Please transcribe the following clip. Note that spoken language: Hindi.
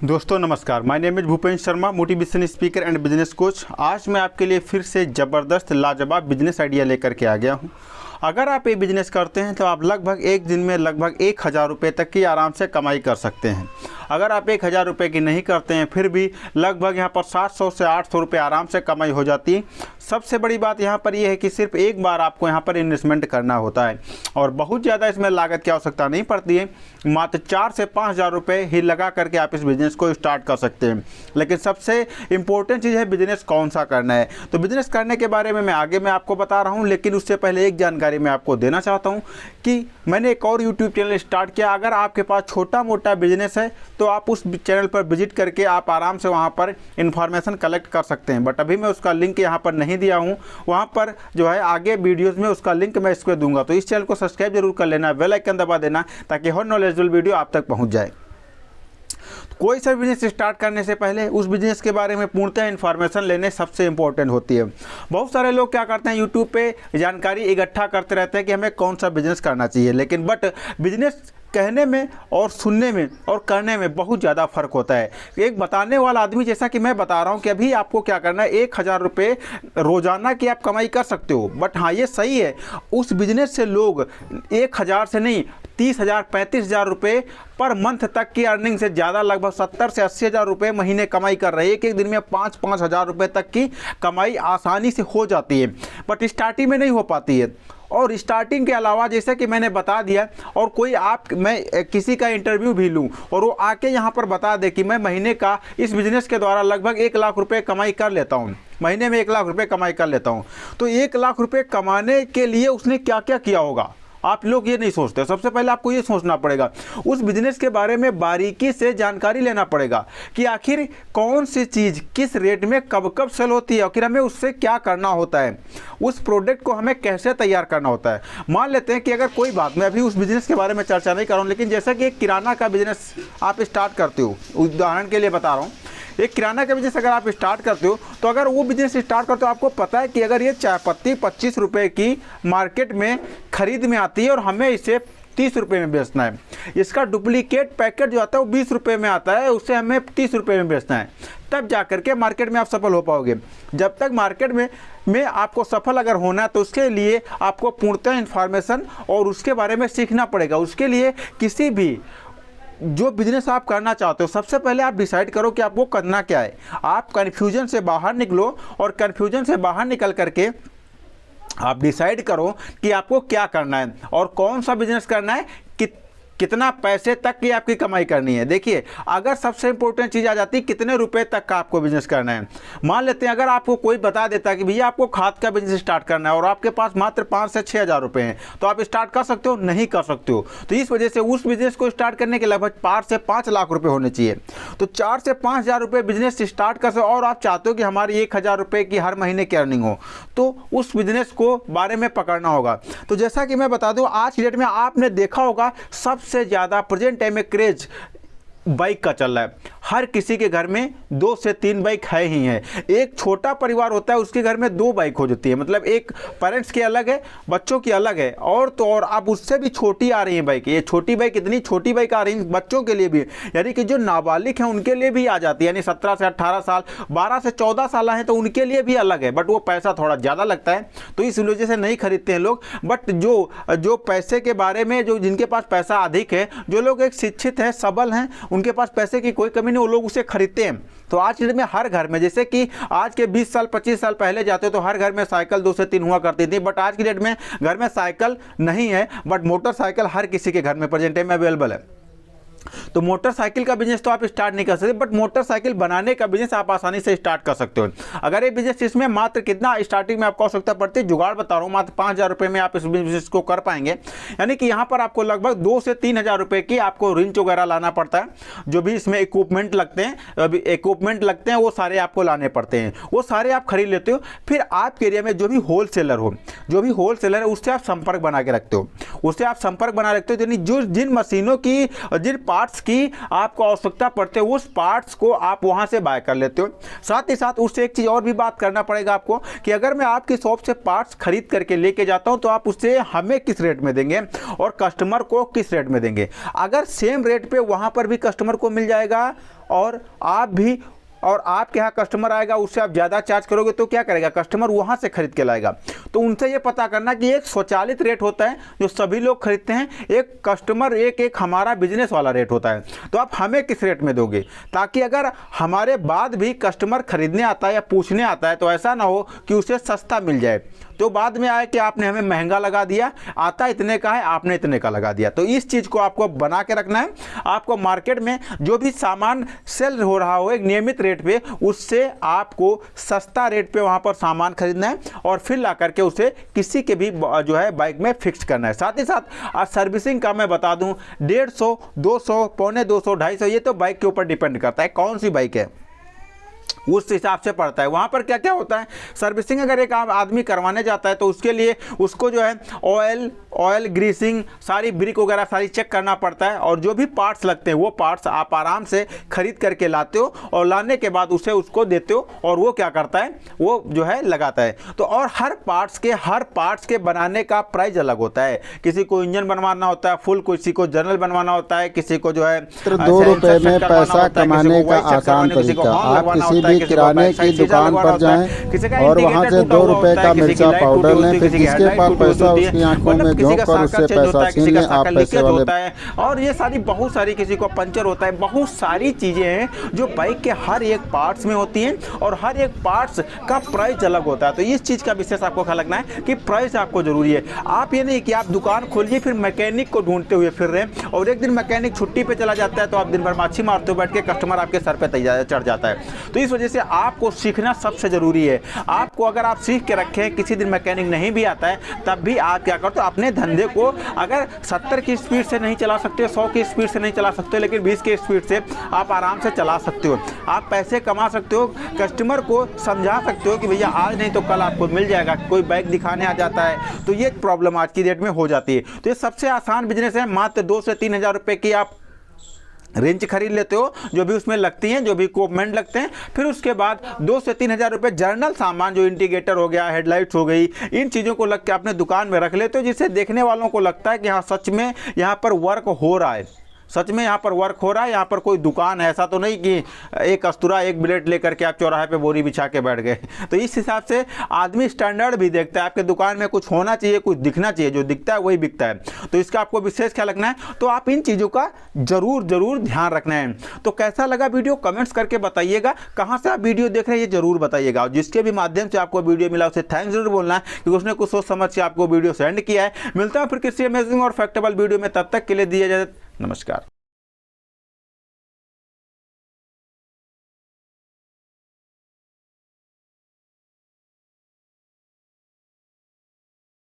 दोस्तों नमस्कार, my name is Bhupendra Sharma, motivation speaker and business coach. आज मैं आपके लिए फिर से ज़बरदस्त लाजवाब बिजनेस आइडिया लेकर के आ गया हूं। अगर आप ये बिज़नेस करते हैं तो आप लगभग एक दिन में लगभग 1000 रुपये तक की आराम से कमाई कर सकते हैं। अगर आप 1000 रुपये की नहीं करते हैं फिर भी लगभग यहाँ पर 700 से 800 रुपये आराम से कमाई हो जाती है। सबसे बड़ी बात यहाँ पर यह है कि सिर्फ एक बार आपको यहाँ पर इन्वेस्टमेंट करना होता है और बहुत ज़्यादा इसमें लागत की आवश्यकता नहीं पड़ती है। मात्र 4 से 5000 रुपये ही लगा करके आप इस बिज़नेस को स्टार्ट कर सकते हैं। लेकिन सबसे इम्पोर्टेंट चीज़ है बिज़नेस कौन सा करना है। तो बिज़नेस करने के बारे में मैं आपको बता रहा हूँ, लेकिन उससे पहले एक जानकारी मैं आपको देना चाहता हूँ कि मैंने एक और यूट्यूब चैनल स्टार्ट किया। अगर आपके पास छोटा मोटा बिजनेस है तो आप उस चैनल पर विजिट करके आप आराम से वहाँ पर इंफॉर्मेशन कलेक्ट कर सकते हैं। बट अभी मैं उसका लिंक यहाँ पर नहीं दिया हूँ, वहाँ पर जो है आगे वीडियोस में उसका लिंक मैं इसको दूंगा। तो इस चैनल को सब्सक्राइब जरूर कर लेना, बेल आइकन दबा देना ताकि हर नॉलेजेबल वीडियो आप तक पहुँच जाए। कोई सा बिजनेस स्टार्ट करने से पहले उस बिजनेस के बारे में पूर्णतः इन्फॉर्मेशन लेने सबसे इंपॉर्टेंट होती है। बहुत सारे लोग क्या करते हैं, यूट्यूब पे जानकारी इकट्ठा करते रहते हैं कि हमें कौन सा बिजनेस करना चाहिए, लेकिन बिजनेस कहने में और सुनने में और करने में बहुत ज़्यादा फ़र्क होता है। एक बताने वाला आदमी, जैसा कि मैं बता रहा हूँ कि अभी आपको क्या करना है, 1000 रुपये रोज़ाना की आप कमाई कर सकते हो। बट हाँ, ये सही है, उस बिज़नेस से लोग 1000 से नहीं 30,000 35,000 रुपये पर मंथ तक की अर्निंग से ज़्यादा लगभग 70 से 80,000 रुपये महीने कमाई कर रहे हैं। एक दिन में 5-5 हज़ार रुपये तक की कमाई आसानी से हो जाती है, बट स्टार्टिंग में नहीं हो पाती है। और स्टार्टिंग के अलावा जैसे कि मैंने बता दिया, और मैं किसी का इंटरव्यू भी लूं और वो आके यहाँ पर बता दे कि मैं महीने का इस बिज़नेस के द्वारा लगभग 1 लाख रुपए कमाई कर लेता हूँ, महीने में 1 लाख रुपए कमाई कर लेता हूँ, तो 1 लाख रुपए कमाने के लिए उसने क्या क्या किया होगा, आप लोग ये नहीं सोचते। सबसे पहले आपको ये सोचना पड़ेगा, उस बिज़नेस के बारे में बारीकी से जानकारी लेना पड़ेगा कि आखिर कौन सी चीज़ किस रेट में कब कब सेल होती है, आखिर हमें उससे क्या करना होता है, उस प्रोडक्ट को हमें कैसे तैयार करना होता है। मान लेते हैं कि अगर कोई बात, मैं अभी उस बिज़नेस के बारे में चर्चा नहीं कर रहा हूँ, लेकिन जैसा कि एक किराना का बिज़नेस आप स्टार्ट करते हो, उदाहरण के लिए बता रहा हूँ, एक किराना का बिजनेस अगर आप स्टार्ट करते हो, तो अगर वो बिजनेस स्टार्ट करते हो, आपको पता है कि अगर ये चाय पत्ती 25 रुपये की मार्केट में खरीद में आती है और हमें इसे 30 रुपये में बेचना है, इसका डुप्लीकेट पैकेट जो आता है वो 20 रुपये में आता है, उससे हमें 30 रुपये में बेचना है, तब जा करके मार्केट में आप सफल हो पाओगे। जब तक मार्केट में आपको सफल अगर होना है तो उसके लिए आपको पूर्णतः इन्फॉर्मेशन और उसके बारे में सीखना पड़ेगा। उसके लिए किसी भी जो बिजनेस आप करना चाहते हो, सबसे पहले आप डिसाइड करो कि आपको करना क्या है। आप कन्फ्यूजन से बाहर निकलो और कन्फ्यूजन से बाहर निकल करके आप डिसाइड करो कि आपको क्या करना है और कौन सा बिजनेस करना है, कितना पैसे तक की आपकी कमाई करनी है। देखिए, अगर सबसे इंपॉर्टेंट चीज़ आ जाती है कितने रुपए तक का आपको बिजनेस करना है। मान लेते हैं अगर आपको कोई बता देता है कि भैया आपको खाद का बिजनेस स्टार्ट करना है और आपके पास मात्र 5 से 6 हज़ार रुपये हैं, तो आप स्टार्ट कर सकते हो? नहीं कर सकते हो। तो इस वजह से उस बिजनेस को स्टार्ट करने के लगभग 4 से 5 लाख रुपये होने चाहिए। तो 4 से 5 हज़ार रुपये बिजनेस स्टार्ट कर सकते, और आप चाहते हो कि हमारी 1000 रुपये की हर महीने की अर्निंग हो, तो उस बिजनेस को बारे में पकड़ना होगा। तो जैसा कि मैं बता दूं, आज की डेट में आपने देखा होगा सबसे ज़्यादा प्रेजेंट टाइम में क्रेज बाइक का चल रहा है। हर किसी के घर में 2 से 3 बाइक है ही है। एक छोटा परिवार होता है, उसके घर में 2 बाइक हो जाती है, मतलब एक पेरेंट्स की अलग है, बच्चों की अलग है, और तो और अब उससे भी छोटी आ रही है बाइक। ये छोटी बाइक, इतनी छोटी बाइक आ रही है बच्चों के लिए भी, यानी कि जो नाबालिग हैं उनके लिए भी आ जाती है, यानी 17 से 18 साल, 12 से 14 साल हैं तो उनके लिए भी अलग है, बट वो पैसा थोड़ा ज़्यादा लगता है, तो इस वजह से नहीं खरीदते हैं लोग। बट जो पैसे के बारे में, जो जिनके पास पैसा अधिक है, जो लोग एक शिक्षित हैं, सबल हैं, उनके पास पैसे की कोई कमी नहीं, वो लोग उसे खरीदते हैं। तो आज के डेट में हर घर में, जैसे कि आज के 20 साल 25 साल पहले जाते हो तो हर घर में साइकिल 2 से 3 हुआ करती थी, बट आज की डेट में घर में साइकिल नहीं है, बट मोटरसाइकिल हर किसी के घर में प्रेजेंट टाइम में अवेलेबल है। तो मोटरसाइकिल का बिजनेस तो आप स्टार्ट नहीं कर सकते, बट मोटरसाइकिल बनाने का बिजनेस आप आसानी से स्टार्ट कर सकते हो। अगर ये बिजनेस, इसमें मात्र कितना स्टार्टिंग में आपको आवश्यकता पड़ती है, जुगाड़ बता रहा हूँ, मात्र 5000 रुपये में आप इस बिजनेस को कर पाएंगे। यानी कि यहाँ पर आपको लगभग 2 से 3 हज़ार रुपये की आपको रिंच वगैरह लाना पड़ता है, जो भी इसमें इक्विपमेंट लगते हैं वो सारे आपको लाने पड़ते हैं, वो सारे आप खरीद लेते हो। फिर आपके एरिया में जो भी होलसेलर है उससे आप संपर्क बना के रखते हो, यानी जिन मशीनों की, जिन पार्ट्स की आपको आवश्यकता पड़ते है, उस पार्ट्स को आप वहां से बाय कर लेते हो। साथ ही साथ उससे एक चीज और भी बात करना पड़ेगा आपको कि अगर मैं आपकी शॉप से पार्ट्स खरीद करके लेके जाता हूं तो आप उससे हमें किस रेट में देंगे और कस्टमर को किस रेट में देंगे। अगर सेम रेट पे वहां पर भी कस्टमर को मिल जाएगा और आपके यहाँ कस्टमर आएगा, उससे आप ज़्यादा चार्ज करोगे तो क्या करेगा, कस्टमर वहाँ से खरीद के लाएगा। तो उनसे ये पता करना कि एक स्वचालित रेट होता है जो सभी लोग खरीदते हैं, एक कस्टमर एक हमारा बिजनेस वाला रेट होता है। तो आप हमें किस रेट में दोगे, ताकि अगर हमारे बाद भी कस्टमर खरीदने आता है या पूछने आता है तो ऐसा ना हो कि उसे सस्ता मिल जाए, तो बाद में आए कि आपने हमें महंगा लगा दिया, आता इतने का है आपने इतने का लगा दिया। तो इस चीज़ को आपको बना के रखना है। आपको मार्केट में जो भी सामान सेल हो रहा हो एक नियमित रेट पे, उससे आपको सस्ता रेट पे वहाँ पर सामान खरीदना है और फिर ला करके उसे किसी के भी जो है बाइक में फिक्स करना है। साथ ही साथ आज सर्विसिंग का मैं बता दूँ 150, 200, पौने 200, 250, ये तो बाइक के ऊपर डिपेंड करता है कौन सी बाइक है, उस हिसाब से पड़ता है। वहाँ पर क्या क्या होता है, सर्विसिंग अगर एक आदमी करवाने जाता है तो उसके लिए उसको जो है ऑयल ग्रीसिंग, सारी ब्रिक वगैरह सारी चेक करना पड़ता है, और जो भी पार्ट्स लगते हैं वो पार्ट्स आप आराम से खरीद करके लाते हो और लाने के बाद उसको देते हो और वो क्या करता है, वो जो है लगाता है। तो और हर पार्ट्स के बनाने का प्राइस अलग होता है। किसी को इंजन बनवाना होता है फुल, किसी को जनरल बनवाना होता है, किसी को जो है 2 रुपए में पैसा कमाने का आसान तरीका। आप किसी भी किराने की दुकान पर जाएं और वहां से 2 रुपए का मिर्चा पाउडर लें, फिर जिसके पास पैसा उसकी आंखों में झोंक कर उससे पैसा छीन लें। आप पैसे वाले होता है और ये सारी बहुत सारी, किसी को पंचर होता है, बहुत सारी चीजें हैं जो बाइक के हर एक पार्ट्स में होती हैं और हर एक पार्ट्स का प्राइस अलग होता है। तो इस चीज का विशेष आपको ख्याल रखना है कि प्राइस आपको जरूरी है। आप ये नहीं कि आप दुकान खोलिए फिर मैकेनिक को ढूंढते हुए फिर रहे हैं और एक दिन मैकेनिक छुट्टी पे चला जाता है तो आप दिन भर माछी मारते हो बैठ के, कस्टमर आपके सर पे चढ़ जाता है। तो इस वजह से आपको सीखना सबसे जरूरी है। आपको अगर आप सीख के रखें, किसी दिन मैकेनिक नहीं भी आता है तब भी आप क्या करते हो, अपने धंधे को अगर 70 की स्पीड से नहीं चला सकते, 100 की स्पीड से नहीं चला सकते, लेकिन 20 की स्पीड से आप आराम से चला सकते हो। आप पैसे कमा सकते हो, कस्टमर को समझा सकते हो कि भैया आज नहीं तो कल आपको मिल जाएगा। कोई बाइक दिखाने आ जाता है तो ये प्रॉब्लम आज की डेट में हो जाती है। तो ये सबसे आसान बिजनेस है। मात्र 2 से 3 हज़ार रुपये की आप रेंज खरीद लेते हो, जो भी उसमें लगती हैं, जो भी इक्विपमेंट लगते हैं, फिर उसके बाद 2 से 3 हज़ार रुपये जर्नल सामान, जो इंडिकेटर हो गया, हेडलाइट्स हो गई, इन चीज़ों को लग के अपने दुकान में रख लेते हो, जिससे देखने वालों को लगता है कि हाँ सच में यहाँ पर वर्क हो रहा है, सच में यहाँ पर वर्क हो रहा है, यहाँ पर कोई दुकान है। ऐसा तो नहीं कि एक अस्तूरा एक ब्लेड लेकर के आप चौराहे पे बोरी बिछा के बैठ गए। तो इस हिसाब से आदमी स्टैंडर्ड भी देखता है। आपके दुकान में कुछ होना चाहिए, कुछ दिखना चाहिए, जो दिखता है वही बिकता है। तो इसका आपको विशेष ख्याल रखना है। तो आप इन चीज़ों का जरूर ध्यान रखना है। तो कैसा लगा वीडियो कमेंट्स करके बताइएगा, कहाँ से आप वीडियो देख रहे हैं ये जरूर बताइएगा, और जिसके भी माध्यम से आपको वीडियो मिला उसे थैंक्स जरूर बोलना है, क्योंकि उसने कुछ सोच समझ के आपको वीडियो सेंड किया है। मिलता है फिर किसी अमेजिंग और फैक्टेबल वीडियो में, तब तक के लिए दिया जाए नमस्कार।